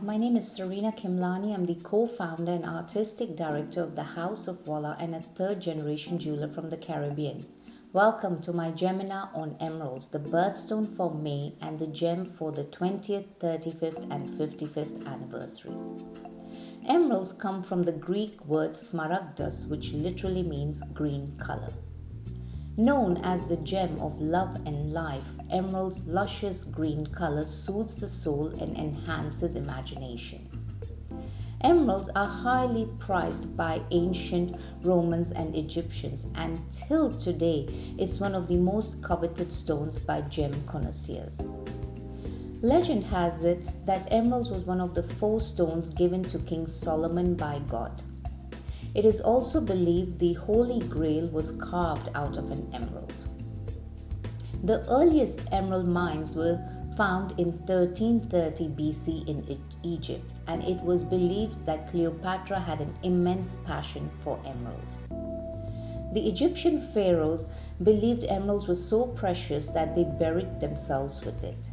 my name is Serena Khemlani. I'm the co-founder and artistic director of the House of VOILA and a third-generation jeweler from the Caribbean. Welcome to my Geminar on Emeralds, the birthstone for May and the gem for the 20th, 35th and 55th anniversaries. Emeralds come from the Greek word smaragdus, which literally means green color. Known as the gem of love and life, emerald's luscious green color soothes the soul and enhances imagination. Emeralds are highly prized by ancient Romans and Egyptians, and till today it's one of the most coveted stones by gem connoisseurs. Legend has it that emeralds was one of the 4 stones given to King Solomon by God. It is also believed the Holy Grail was carved out of an emerald. The earliest emerald mines were found in 1330 BC in Egypt, and it was believed that Cleopatra had an immense passion for emeralds. The Egyptian pharaohs believed emeralds were so precious that they buried themselves with it.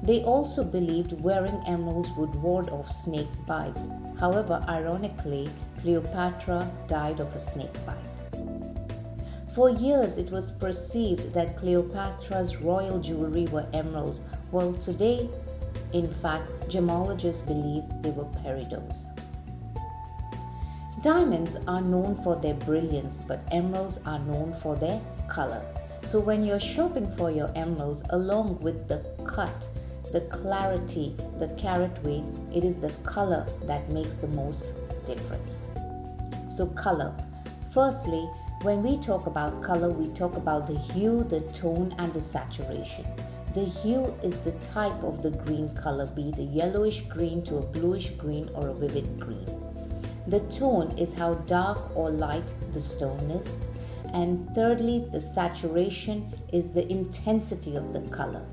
They also believed wearing emeralds would ward off snake bites. However, ironically, Cleopatra died of a snake bite. For years, it was perceived that Cleopatra's royal jewelry were emeralds, while today, in fact, gemologists believe they were peridots. Diamonds are known for their brilliance, but emeralds are known for their color. So when you're shopping for your emeralds, along with the cut, the clarity, the carat weight, it is the color that makes the most difference. So color. Firstly, when we talk about color, we talk about the hue, the tone and the saturation. The hue is the type of the green color, be it a yellowish green to a bluish green or a vivid green. The tone is how dark or light the stone is. And thirdly, the saturation is the intensity of the color.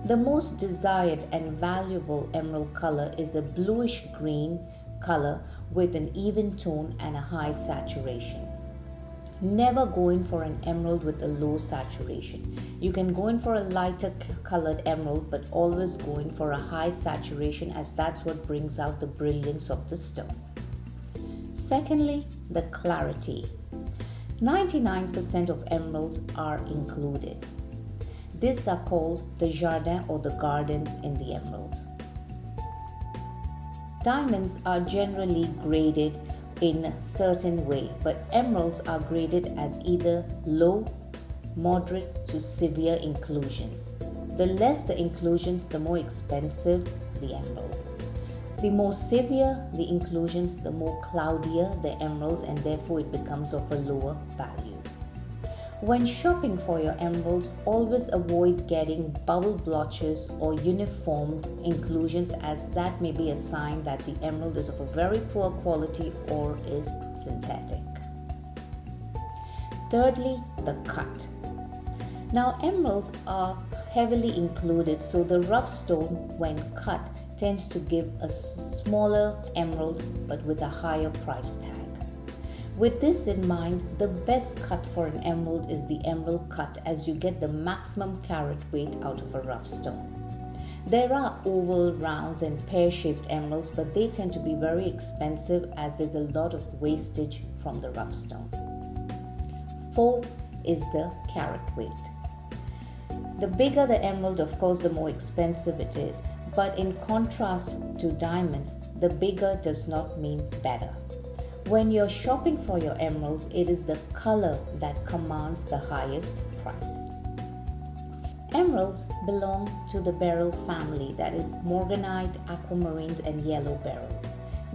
The most desired and valuable emerald color is a bluish green color with an even tone and a high saturation. Never go in for an emerald with a low saturation. You can go in for a lighter colored emerald, but always go in for a high saturation, as that's what brings out the brilliance of the stone. Secondly, the clarity. 99% of emeralds are included. These are called the jardin or the gardens in the emeralds. Diamonds are generally graded in a certain way, but emeralds are graded as either low, moderate to severe inclusions. The less the inclusions, the more expensive the emerald. The more severe the inclusions, the more cloudier the emeralds, and therefore it becomes of a lower value. When shopping for your emeralds, always avoid getting bubble blotches or uniform inclusions, as that may be a sign that the emerald is of a very poor quality or is synthetic. Thirdly, the cut. Now, emeralds are heavily included, so the rough stone, when cut, tends to give a smaller emerald but with a higher price tag. With this in mind, the best cut for an emerald is the emerald cut, as you get the maximum carat weight out of a rough stone. There are oval, rounds and pear-shaped emeralds, but they tend to be very expensive as there's a lot of wastage from the rough stone. Fourth is the carat weight. The bigger the emerald, of course, the more expensive it is, but in contrast to diamonds, the bigger does not mean better. When you're shopping for your emeralds, it is the color that commands the highest price. Emeralds belong to the beryl family, that is morganite, aquamarines and yellow beryl.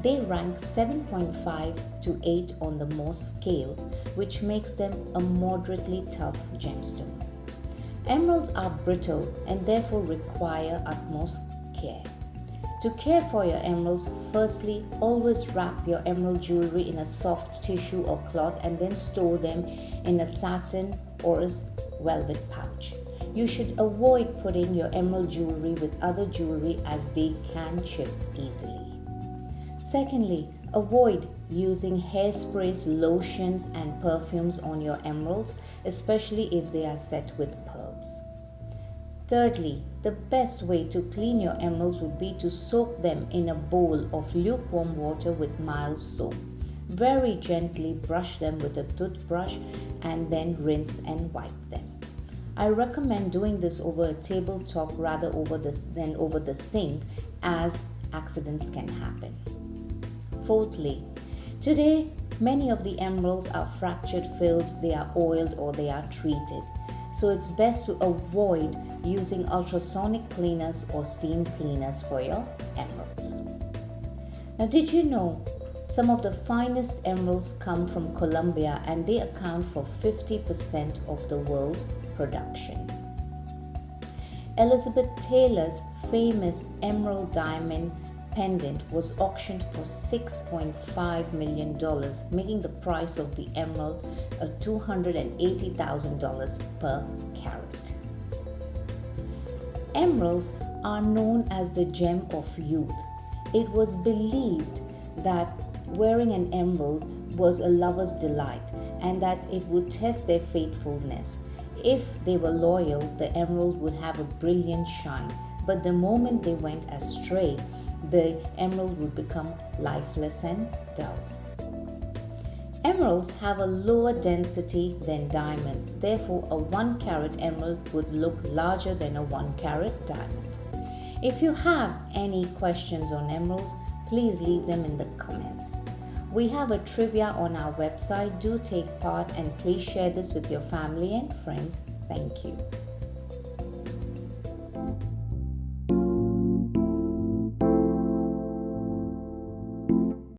They rank 7.5 to 8 on the Mohs scale, which makes them a moderately tough gemstone. Emeralds are brittle and therefore require utmost care. To care for your emeralds, firstly, always wrap your emerald jewelry in a soft tissue or cloth and then store them in a satin or a velvet pouch. You should avoid putting your emerald jewelry with other jewelry, as they can chip easily. Secondly, avoid using hairsprays, lotions and perfumes on your emeralds, especially if they are set with pearls. Thirdly, the best way to clean your emeralds would be to soak them in a bowl of lukewarm water with mild soap. Very gently brush them with a toothbrush and then rinse and wipe them. I recommend doing this over a tabletop rather than over the sink, as accidents can happen. Fourthly, today many of the emeralds are fractured filled, they are oiled, or they are treated. So it's best to avoid using ultrasonic cleaners or steam cleaners for your emeralds. Now, did you know some of the finest emeralds come from Colombia, and they account for 50% of the world's production? Elizabeth Taylor's famous emerald diamond pendant was auctioned for $6.5 million, making the price of the emerald $280,000 per carat. Emeralds are known as the gem of youth. It was believed that wearing an emerald was a lover's delight and that it would test their faithfulness. If they were loyal, the emerald would have a brilliant shine, but the moment they went astray, the emerald would become lifeless and dull. Emeralds have a lower density than diamonds, therefore a 1 carat emerald would look larger than a 1 carat diamond. If you have any questions on emeralds, please leave them in the comments. We have a trivia on our website. Do take part and please share this with your family and friends. Thank you.